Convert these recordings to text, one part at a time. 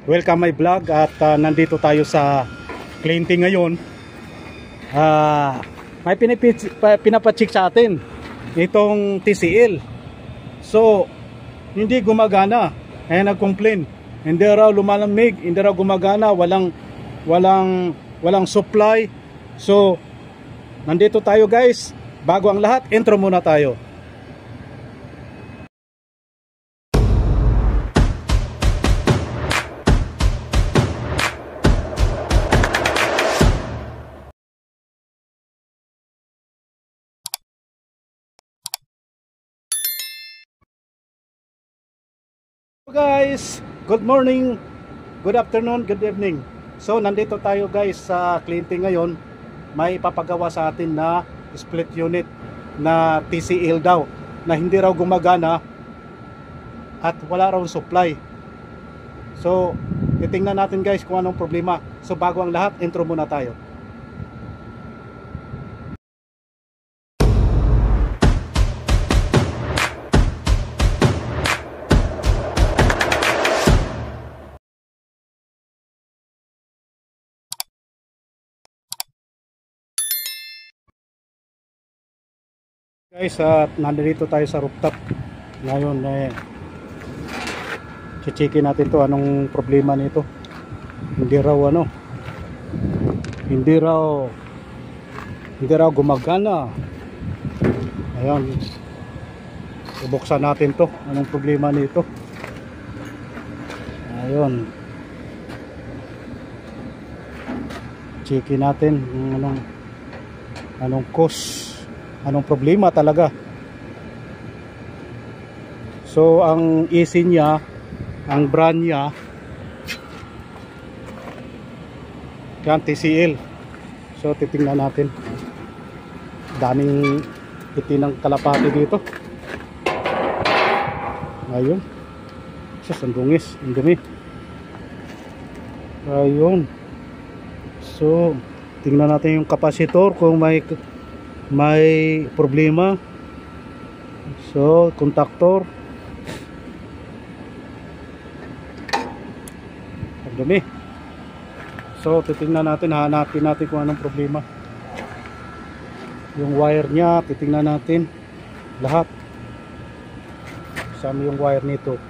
Welcome my vlog at nandito tayo sa cleaning ngayon. May pinapacheck sa atin itong TCL. So hindi gumagana. Kaya nag-complain. Hindi raw lumalamig, hindi raw gumagana, walang supply. So nandito tayo guys. Bago ang lahat, intro muna tayo. Guys, good morning, good afternoon, good evening. So nandito tayo guys sa cleaning ngayon. May papagawa sa atin na split unit na TCL daw na hindi raw gumagana at wala raw supply. So titingnan natin guys kung anong problema. So bago ang lahat, intro muna tayo. Guys, nandito tayo sa rooftop ngayon. Checkin natin to anong problema nito. Hindi raw gumagana. Ayan, ibuksan natin to anong problema nito. Ayun, checkin natin anong cause, anong problema talaga. So ang EC niya, ang brand niya yan, TCL. So titingnan natin. Daming itinang kalapati dito. Ayun, ang dungis, ang dumi. Ayun. So tingnan natin yung kapasitor kung may problema. So contactor, ang dumi. So titingnan natin, hanapin natin kung anong problema. Yung wire nya, titingnan natin lahat. Saan yung wire nito?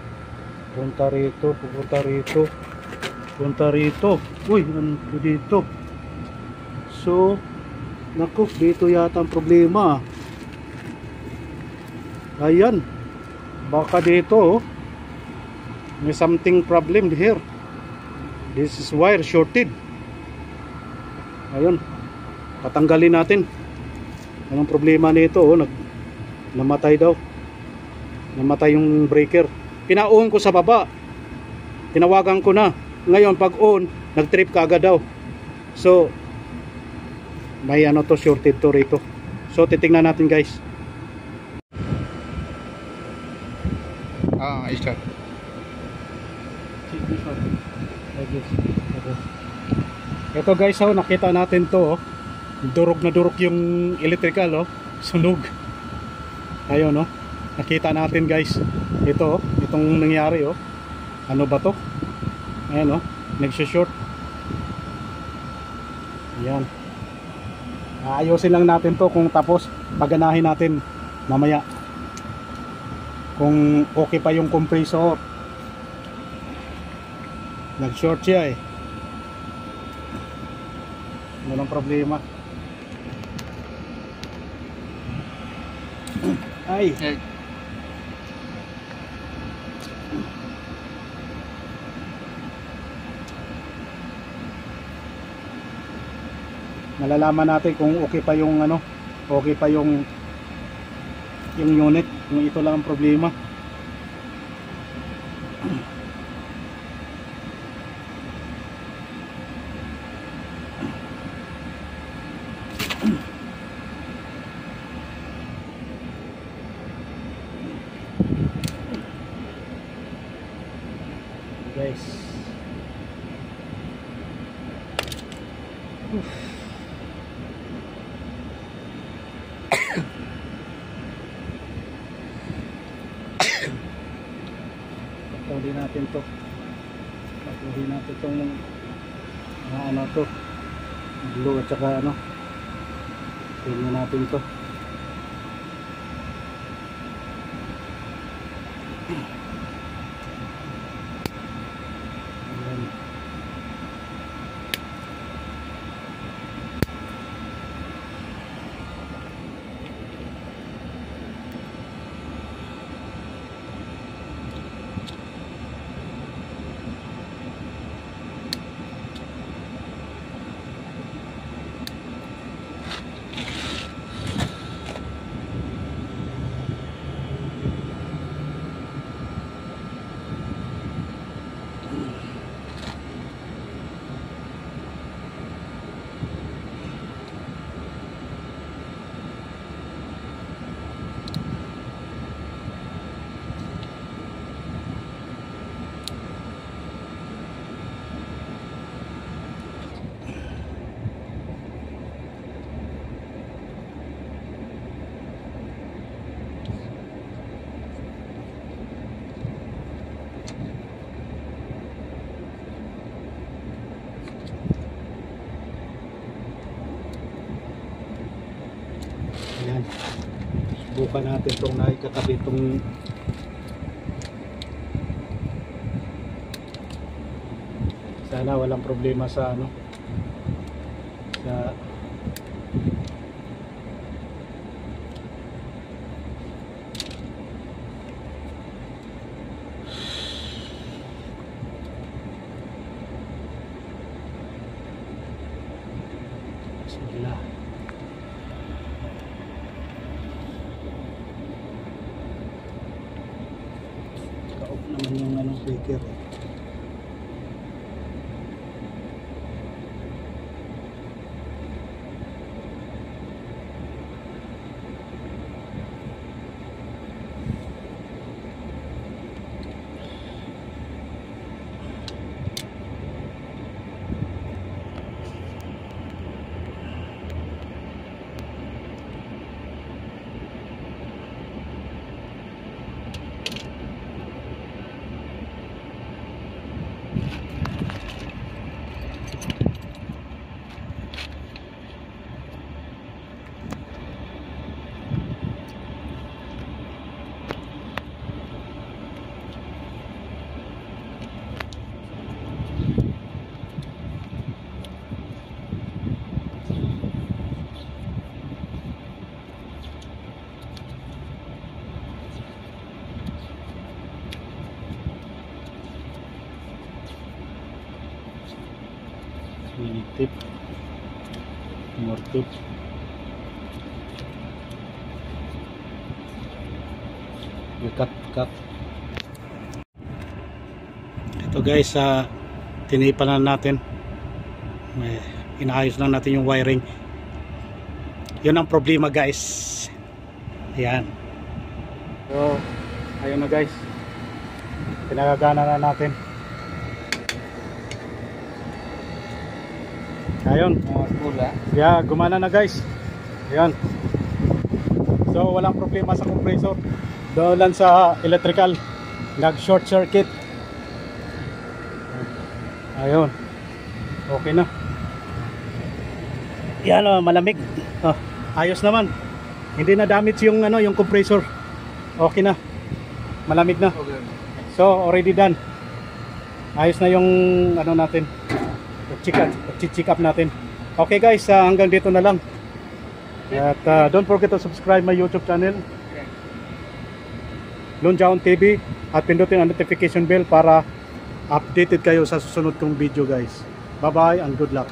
Punta rito, pupunta rito, punta rito. Uy, ano dito? So naku, dito yata ang problema. Ayan, baka dito may something problem here. This is wire shorted. Ayun, patanggalin natin. Anong problema nito? Namatay daw. Namatay yung breaker. Pina-on ko sa baba, tinawagan ko na. Ngayon pag on, nag-trip ka agad daw. So may shorted to rito. So titingnan natin guys. Start. Ito guys, nakita natin to. Durog na durog yung electrical, sunog. Ayun, nakita natin guys. Ito, itong nangyari, ano ba to? Ayan, nagsi-short. Ayan. Ayusin lang natin to kung tapos paganahin natin mamaya kung okay pa yung compressor. Nag short siya walang problema. Ay malalaman natin kung okay pa yung okay pa yung unit, kung ito lang ang problema. Guys, Patuloy natin to. Pwede natin itong ano to, blue at saka ano, tingnan natin ito. Ayan, subukan natin itong naikatabi itong sana walang problema sa ano sa Bismillah. Naman yung ano breaker eh. Tip, more tip. Cut. Ito guys, tinipan na natin. Inaayos lang natin yung wiring. Yun ang problema guys. Ayan. So, ayun na guys. Pinagagana na natin. Ayun. Yeah, gumana na guys. Ayan. So walang problema sa compressor. Doon lang sa electrical, nag short circuit. Ayun. Okay na. Yan, malamig. Ayos naman. Hindi na damage yung ano, yung compressor. Okay na. Malamig na. So already done. Ayos na yung ano natin. Check up natin. Okay guys, hanggang dito na lang. At don't forget to subscribe my YouTube channel, Lunjaon TV, at pindutin ang notification bell para updated kayo sa susunod kong video guys. Bye bye and good luck.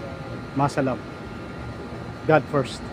Masalam. God first.